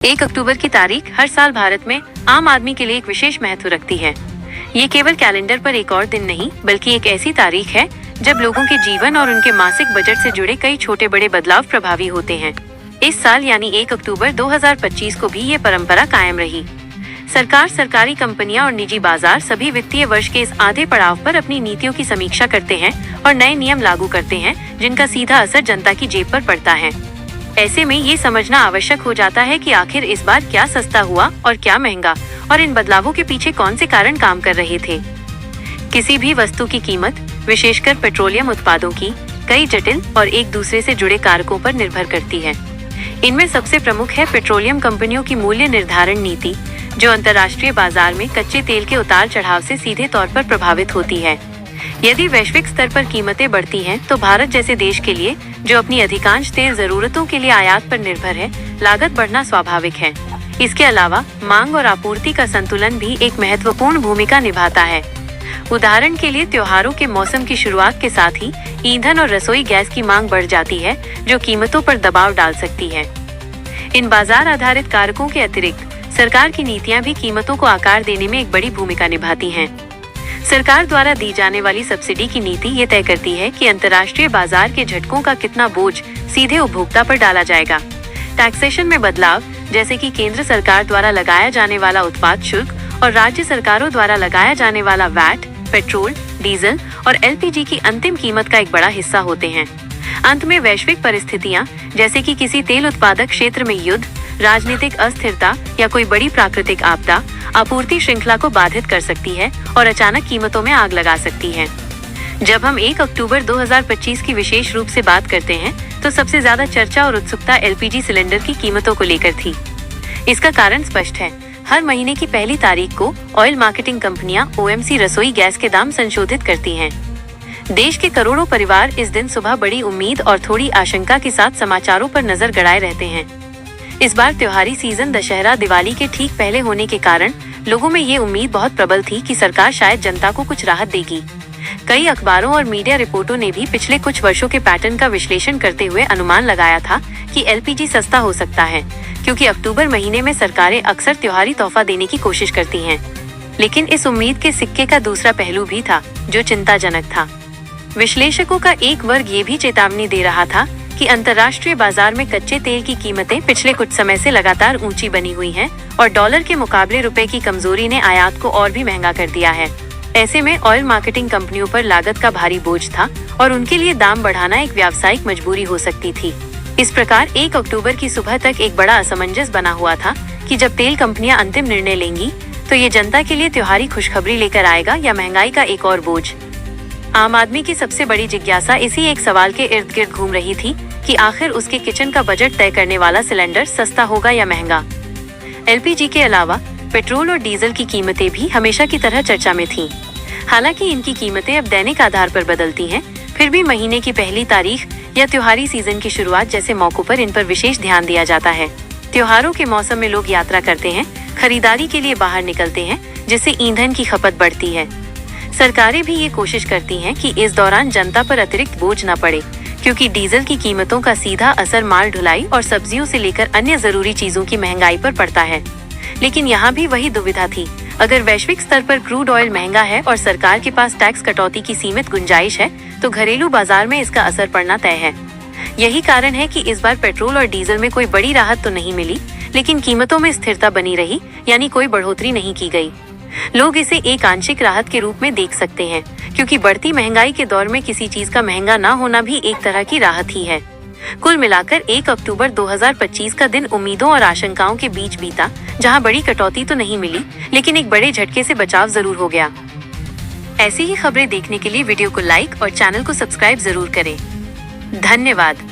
1 अक्टूबर की तारीख हर साल भारत में आम आदमी के लिए एक विशेष महत्व रखती है। ये केवल कैलेंडर पर एक और दिन नहीं, बल्कि एक ऐसी तारीख है जब लोगों के जीवन और उनके मासिक बजट से जुड़े कई छोटे बड़े बदलाव प्रभावी होते हैं। इस साल यानी 1 अक्टूबर 2025 को भी ये परंपरा कायम रही। सरकार, सरकारी कंपनियां और निजी बाजार सभी वित्तीय वर्ष के इस आधे पड़ाव पर अपनी नीतियों की समीक्षा करते हैं और नए नियम लागू करते हैं, जिनका सीधा असर जनता की जेब पर पड़ता है। ऐसे में ये समझना आवश्यक हो जाता है कि आखिर इस बार क्या सस्ता हुआ और क्या महंगा, और इन बदलावों के पीछे कौन से कारण काम कर रहे थे। किसी भी वस्तु की कीमत, विशेषकर पेट्रोलियम उत्पादों की, कई जटिल और एक दूसरे से जुड़े कारकों पर निर्भर करती है। इनमें सबसे प्रमुख है पेट्रोलियम कंपनियों की मूल्य निर्धारण नीति, जो अंतर्राष्ट्रीय बाजार में कच्चे तेल के उतार चढ़ाव से सीधे तौर पर प्रभावित होती है। यदि वैश्विक स्तर पर कीमतें बढ़ती हैं, तो भारत जैसे देश के लिए, जो अपनी अधिकांश तेल जरूरतों के लिए आयात पर निर्भर है, लागत बढ़ना स्वाभाविक है। इसके अलावा मांग और आपूर्ति का संतुलन भी एक महत्वपूर्ण भूमिका निभाता है। उदाहरण के लिए त्योहारों के मौसम की शुरुआत के साथ ही ईंधन और रसोई गैस की मांग बढ़ जाती है, जो कीमतों पर दबाव डाल सकती है। इन बाजार आधारित कारकों के अतिरिक्त सरकार की नीतियां भी कीमतों को आकार देने में एक बड़ी भूमिका निभाती हैं। सरकार द्वारा दी जाने वाली सब्सिडी की नीति ये तय करती है कि अंतर्राष्ट्रीय बाजार के झटकों का कितना बोझ सीधे उपभोक्ता पर डाला जाएगा। टैक्सेशन में बदलाव, जैसे कि केंद्र सरकार द्वारा लगाया जाने वाला उत्पाद शुल्क और राज्य सरकारों द्वारा लगाया जाने वाला वैट, पेट्रोल, डीजल और एलपीजी की अंतिम कीमत का एक बड़ा हिस्सा होते हैं। अंत में वैश्विक परिस्थितियां, जैसे कि किसी तेल उत्पादक क्षेत्र में युद्ध, राजनीतिक अस्थिरता या कोई बड़ी प्राकृतिक आपदा, आपूर्ति श्रृंखला को बाधित कर सकती है और अचानक कीमतों में आग लगा सकती है। जब हम 1 अक्टूबर 2025 की विशेष रूप से बात करते हैं, तो सबसे ज्यादा चर्चा और उत्सुकता एलपीजी सिलेंडर की कीमतों को लेकर थी। इसका कारण स्पष्ट है। हर महीने की पहली तारीख को ऑयल मार्केटिंग कंपनियां ओएमसी रसोई गैस के दाम संशोधित करती हैं। देश के करोड़ों परिवार इस दिन सुबह बड़ी उम्मीद और थोड़ी आशंका के साथ समाचारों पर नजर गड़ाए रहते हैं। इस बार त्योहारी सीजन दशहरा, दिवाली के ठीक पहले होने के कारण लोगों में ये उम्मीद बहुत प्रबल थी कि सरकार शायद जनता को कुछ राहत देगी। कई अखबारों और मीडिया रिपोर्टों ने भी पिछले कुछ वर्षों के पैटर्न का विश्लेषण करते हुए अनुमान लगाया था कि एलपीजी सस्ता हो सकता है, क्योंकि अक्टूबर महीने में सरकारें अक्सर त्योहारी तोहफा देने की कोशिश करती हैं। लेकिन इस उम्मीद के सिक्के का दूसरा पहलू भी था, जो चिंताजनक था। विश्लेषकों का एक वर्ग ये भी चेतावनी दे रहा था कि अंतर्राष्ट्रीय बाजार में कच्चे तेल की कीमतें पिछले कुछ समय से लगातार ऊंची बनी हुई हैं और डॉलर के मुकाबले रुपए की कमजोरी ने आयात को और भी महंगा कर दिया है। ऐसे में ऑयल मार्केटिंग कंपनियों पर लागत का भारी बोझ था और उनके लिए दाम बढ़ाना एक व्यावसायिक मजबूरी हो सकती थी। इस प्रकार 1 अक्टूबर की सुबह तक एक बड़ा असमंजस बना हुआ था कि जब तेल कंपनियां अंतिम निर्णय लेंगी, तो ये जनता के लिए त्योहारी खुशखबरी लेकर आएगा या महंगाई का एक और बोझ। आम आदमी की सबसे बड़ी जिज्ञासा इसी एक सवाल के इर्द गिर्द घूम रही थी कि आखिर उसके किचन का बजट तय करने वाला सिलेंडर सस्ता होगा या महंगा। एलपीजी के अलावा पेट्रोल और डीजल की कीमतें भी हमेशा की तरह चर्चा में थीं। हालांकि इनकी कीमतें अब दैनिक आधार पर बदलती हैं, फिर भी महीने की पहली तारीख या त्योहारी सीजन की शुरुआत जैसे मौकों पर इन पर विशेष ध्यान दिया जाता है। त्योहारों के मौसम में लोग यात्रा करते हैं, खरीदारी के लिए बाहर निकलते हैं, जिससे ईंधन की खपत बढ़ती है। सरकारें भी ये कोशिश करती हैं कि इस दौरान जनता पर अतिरिक्त बोझ न पड़े, क्योंकि डीजल की कीमतों का सीधा असर माल ढुलाई और सब्जियों से लेकर अन्य जरूरी चीजों की महंगाई पर पड़ता है। लेकिन यहाँ भी वही दुविधा थी। अगर वैश्विक स्तर पर क्रूड ऑयल महंगा है और सरकार के पास टैक्स कटौती की सीमित गुंजाइश है, तो घरेलू बाजार में इसका असर पड़ना तय है। यही कारण है कि इस बार पेट्रोल और डीजल में कोई बड़ी राहत तो नहीं मिली, लेकिन कीमतों में स्थिरता बनी रही, यानी कोई बढ़ोतरी नहीं की गई। लोग इसे एक आंशिक राहत के रूप में देख सकते हैं, क्योंकि बढ़ती महंगाई के दौर में किसी चीज का महंगा ना होना भी एक तरह की राहत ही है। कुल मिलाकर 1 अक्टूबर 2025 का दिन उम्मीदों और आशंकाओं के बीच बीता, जहां बड़ी कटौती तो नहीं मिली, लेकिन एक बड़े झटके से बचाव जरूर हो गया। ऐसी ही खबरें देखने के लिए वीडियो को लाइक और चैनल को सब्सक्राइब जरूर करें। धन्यवाद।